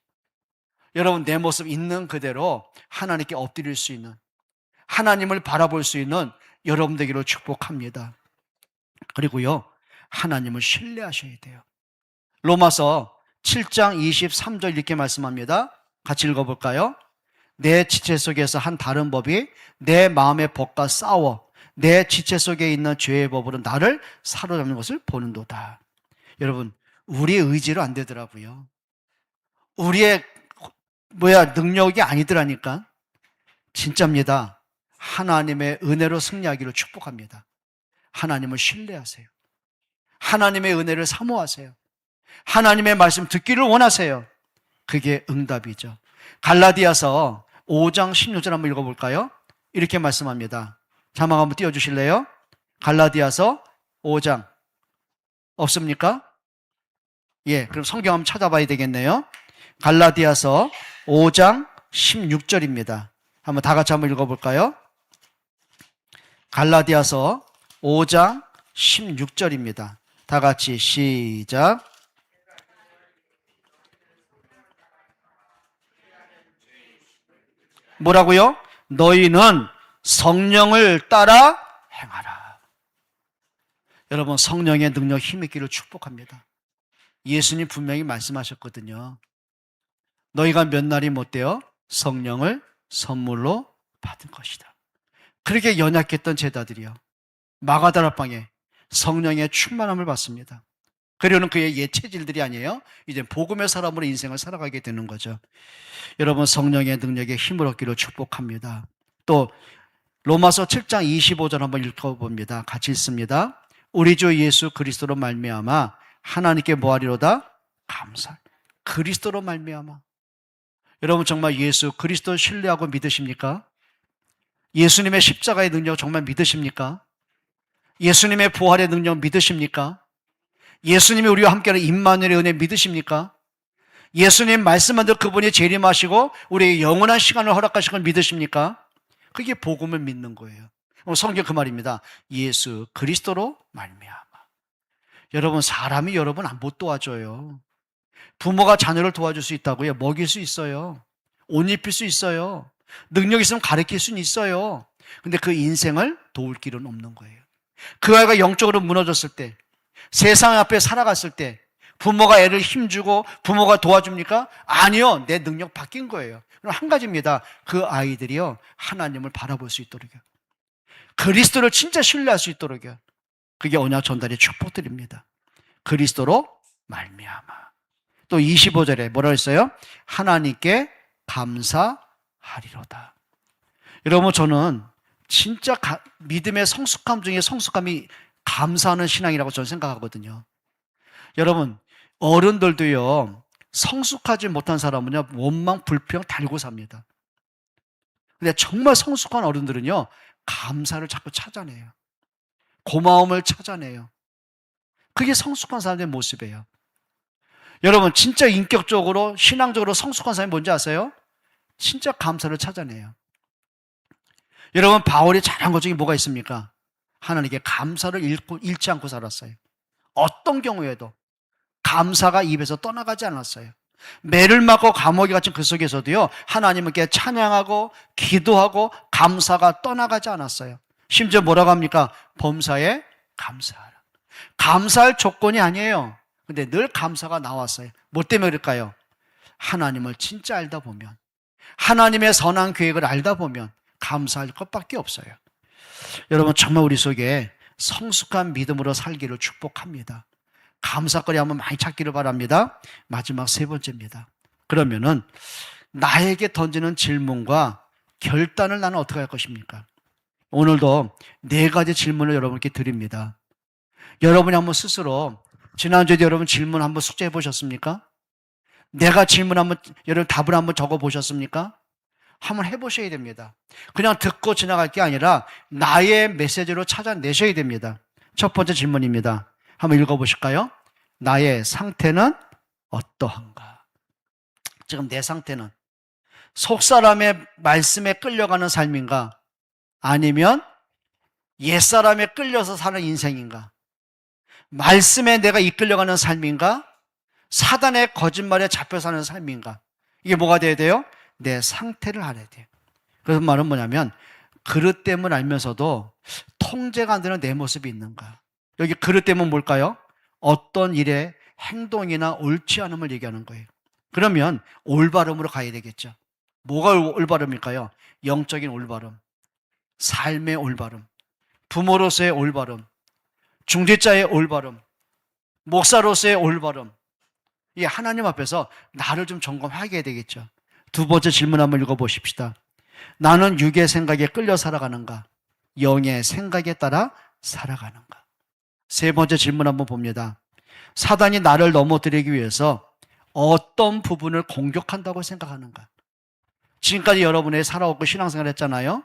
Speaker 2: 여러분, 내 모습 있는 그대로 하나님께 엎드릴 수 있는, 하나님을 바라볼 수 있는 여러분 되기를 축복합니다. 그리고요, 하나님을 신뢰하셔야 돼요. 로마서 7장 23절 이렇게 말씀합니다. 같이 읽어볼까요? 내 지체 속에서 한 다른 법이 내 마음의 법과 싸워 내 지체 속에 있는 죄의 법으로 나를 사로잡는 것을 보는도다. 여러분, 우리의 의지로 안 되더라고요. 우리의 능력이 아니더라니까. 진짜입니다. 하나님의 은혜로 승리하기를 축복합니다. 하나님을 신뢰하세요. 하나님의 은혜를 사모하세요. 하나님의 말씀 듣기를 원하세요. 그게 응답이죠. 갈라디아서 5장 16절 한번 읽어볼까요? 이렇게 말씀합니다. 자막 한번 띄워주실래요? 갈라디아서 5장 없습니까? 예, 그럼 성경 한번 찾아봐야 되겠네요. 갈라디아서 5장 16절입니다. 한번 다 같이 한번 읽어볼까요? 갈라디아서 5장 16절입니다. 다 같이 시작. 뭐라고요? 너희는 성령을 따라 행하라. 여러분, 성령의 능력 힘있기를 축복합니다. 예수님 분명히 말씀하셨거든요. 너희가 몇 날이 못되어 성령을 선물로 받은 것이다. 그렇게 연약했던 제자들이요, 마가다락방에 성령의 충만함을 받습니다. 그리고는 그의 옛 체질들이 아니에요, 이제 복음의 사람으로 인생을 살아가게 되는 거죠. 여러분, 성령의 능력에 힘을 얻기를 축복합니다. 또 로마서 7장 25절 한번 읽어봅니다. 같이 읽습니다. 우리 주 예수 그리스도로 말미암아 하나님께 뭐하리로다? 감사. 그리스도로 말미암아. 여러분, 정말 예수 그리스도 신뢰하고 믿으십니까? 예수님의 십자가의 능력 정말 믿으십니까? 예수님의 부활의 능력 믿으십니까? 예수님이 우리와 함께하는 임마누엘의 은혜 믿으십니까? 예수님 말씀한 대로 그분이 재림하시고 우리의 영원한 시간을 허락하신 걸 믿으십니까? 그게 복음을 믿는 거예요. 성경 그 말입니다. 예수 그리스도로 말미암아. 여러분, 사람이 여러분 못 도와줘요. 부모가 자녀를 도와줄 수 있다고요? 먹일 수 있어요. 옷 입힐 수 있어요. 능력 있으면 가르칠 수는 있어요. 근데 그 인생을 도울 길은 없는 거예요. 그 아이가 영적으로 무너졌을 때, 세상 앞에 살아갔을 때 부모가 애를 힘주고 부모가 도와줍니까? 아니요. 내 능력 바뀐 거예요. 그럼 한 가지입니다. 그 아이들이요, 하나님을 바라볼 수 있도록요, 그리스도를 진짜 신뢰할 수 있도록요, 그게 언약 전달의 축복들입니다. 그리스도로 말미암아. 또 25절에 뭐라고 했어요? 하나님께 감사하리로다. 여러분, 저는 진짜 믿음의 성숙함 중에 성숙함이 감사하는 신앙이라고 저는 생각하거든요. 여러분, 어른들도요, 성숙하지 못한 사람은요, 원망 불평 달고 삽니다. 근데 정말 성숙한 어른들은요, 감사를 자꾸 찾아내요. 고마움을 찾아내요. 그게 성숙한 사람의 모습이에요. 여러분, 진짜 인격적으로 신앙적으로 성숙한 사람이 뭔지 아세요? 진짜 감사를 찾아내요. 여러분, 바울이 잘한 것 중에 뭐가 있습니까? 하나님께 감사를 잃지 않고 살았어요. 어떤 경우에도 감사가 입에서 떠나가지 않았어요. 매를 맞고 감옥에 갇힌 그 속에서도요, 하나님께 찬양하고 기도하고 감사가 떠나가지 않았어요. 심지어 뭐라고 합니까? 범사에 감사하라. 감사할 조건이 아니에요. 근데 늘 감사가 나왔어요. 뭐 때문에 그럴까요? 하나님을 진짜 알다 보면, 하나님의 선한 계획을 알다 보면 감사할 것밖에 없어요. 여러분, 정말 우리 속에 성숙한 믿음으로 살기를 축복합니다. 감사거리 한번 많이 찾기를 바랍니다. 마지막 세 번째입니다. 그러면은 나에게 던지는 질문과 결단을 나는 어떻게 할 것입니까? 오늘도 네 가지 질문을 여러분께 드립니다. 여러분이 한번 스스로 지난주에 여러분 질문 한번 숙제해 보셨습니까? 내가 질문 한번, 여러분 답을 한번 적어 보셨습니까? 한번 해보셔야 됩니다. 그냥 듣고 지나갈 게 아니라 나의 메시지로 찾아내셔야 됩니다. 첫 번째 질문입니다. 한번 읽어보실까요? 나의 상태는 어떠한가? 지금 내 상태는 속사람의 말씀에 끌려가는 삶인가? 아니면 옛사람에 끌려서 사는 인생인가? 말씀에 내가 이끌려가는 삶인가? 사단의 거짓말에 잡혀 사는 삶인가? 이게 뭐가 돼야 돼요? 내 상태를 알아야 돼요. 그래서 말은 뭐냐면, 그릇됨을 알면서도 통제가 안 되는 내 모습이 있는가? 여기 그릇됨은 뭘까요? 어떤 일에 행동이나 옳지 않음을 얘기하는 거예요. 그러면 올바름으로 가야 되겠죠. 뭐가 올바름일까요? 영적인 올바름, 삶의 올바름, 부모로서의 올바름, 중재자의 올바름, 목사로서의 올바름. 이게 하나님 앞에서 나를 좀 점검하게 되겠죠. 두 번째 질문 한번 읽어보십시다. 나는 육의 생각에 끌려 살아가는가? 영의 생각에 따라 살아가는가? 세 번째 질문 한번 봅니다. 사단이 나를 넘어뜨리기 위해서 어떤 부분을 공격한다고 생각하는가? 지금까지 여러분의 살아왔고 신앙생활 했잖아요.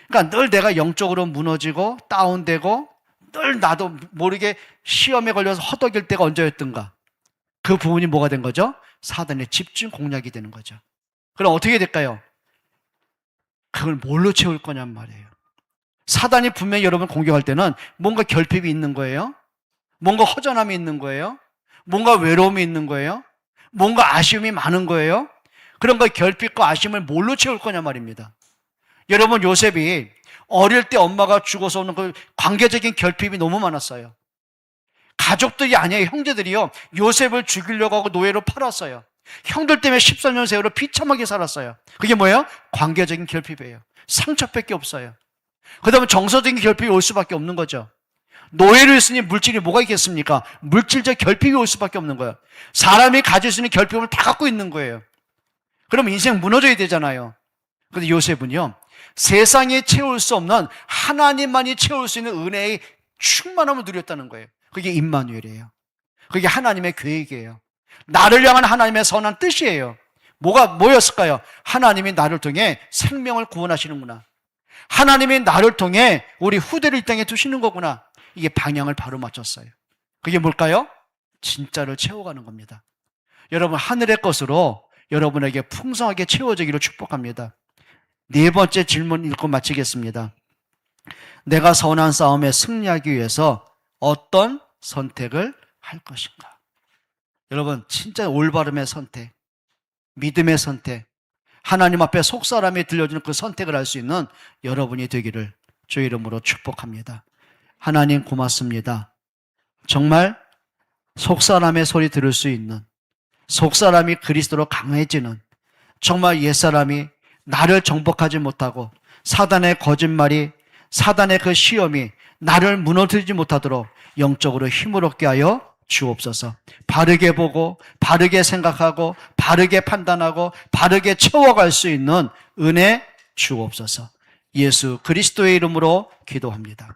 Speaker 2: 그러니까 늘 내가 영적으로 무너지고 다운되고 늘 나도 모르게 시험에 걸려서 허덕일 때가 언제였던가? 그 부분이 뭐가 된 거죠? 사단의 집중 공략이 되는 거죠. 그럼 어떻게 될까요? 그걸 뭘로 채울 거냔 말이에요. 사단이 분명히 여러분 공격할 때는 뭔가 결핍이 있는 거예요. 뭔가 허전함이 있는 거예요. 뭔가 외로움이 있는 거예요. 뭔가 아쉬움이 많은 거예요. 그런 거 결핍과 아쉬움을 뭘로 채울 거냐 말입니다. 여러분, 요셉이 어릴 때 엄마가 죽어서 오는 그 관계적인 결핍이 너무 많았어요. 가족들이 아니에요. 형제들이요. 요셉을 죽이려고 하고 노예로 팔았어요. 형들 때문에 14년 세월을 비참하게 살았어요. 그게 뭐예요? 관계적인 결핍이에요. 상처밖에 없어요. 그 다음에 정서적인 결핍이 올 수밖에 없는 거죠. 노예로 있으니 물질이 뭐가 있겠습니까? 물질적 결핍이 올 수밖에 없는 거예요. 사람이 가질 수 있는 결핍을 다 갖고 있는 거예요. 그럼 인생 무너져야 되잖아요. 그런데 요셉은요, 세상에 채울 수 없는 하나님만이 채울 수 있는 은혜의 충만함을 누렸다는 거예요. 그게 임마누엘이에요. 그게 하나님의 계획이에요. 나를 향한 하나님의 선한 뜻이에요. 뭐였을까요? 하나님이 나를 통해 생명을 구원하시는구나. 하나님이 나를 통해 우리 후대를 이 땅에 두시는 거구나. 이게 방향을 바로 맞췄어요. 그게 뭘까요? 진짜를 채워가는 겁니다. 여러분, 하늘의 것으로 여러분에게 풍성하게 채워지기를 축복합니다. 네 번째 질문 읽고 마치겠습니다. 내가 선한 싸움에 승리하기 위해서 어떤 선택을 할 것인가? 여러분, 진짜 올바름의 선택, 믿음의 선택, 하나님 앞에 속사람이 들려주는 그 선택을 할 수 있는 여러분이 되기를 주의 이름으로 축복합니다. 하나님 고맙습니다. 정말 속사람의 소리 들을 수 있는, 속사람이 그리스도로 강해지는, 정말 옛사람이 나를 정복하지 못하고 사단의 거짓말이, 사단의 그 시험이 나를 무너뜨리지 못하도록 영적으로 힘을 얻게 하여 주옵소서. 바르게 보고 바르게 생각하고 바르게 판단하고 바르게 채워갈 수 있는 은혜 주옵소서. 예수 그리스도의 이름으로 기도합니다.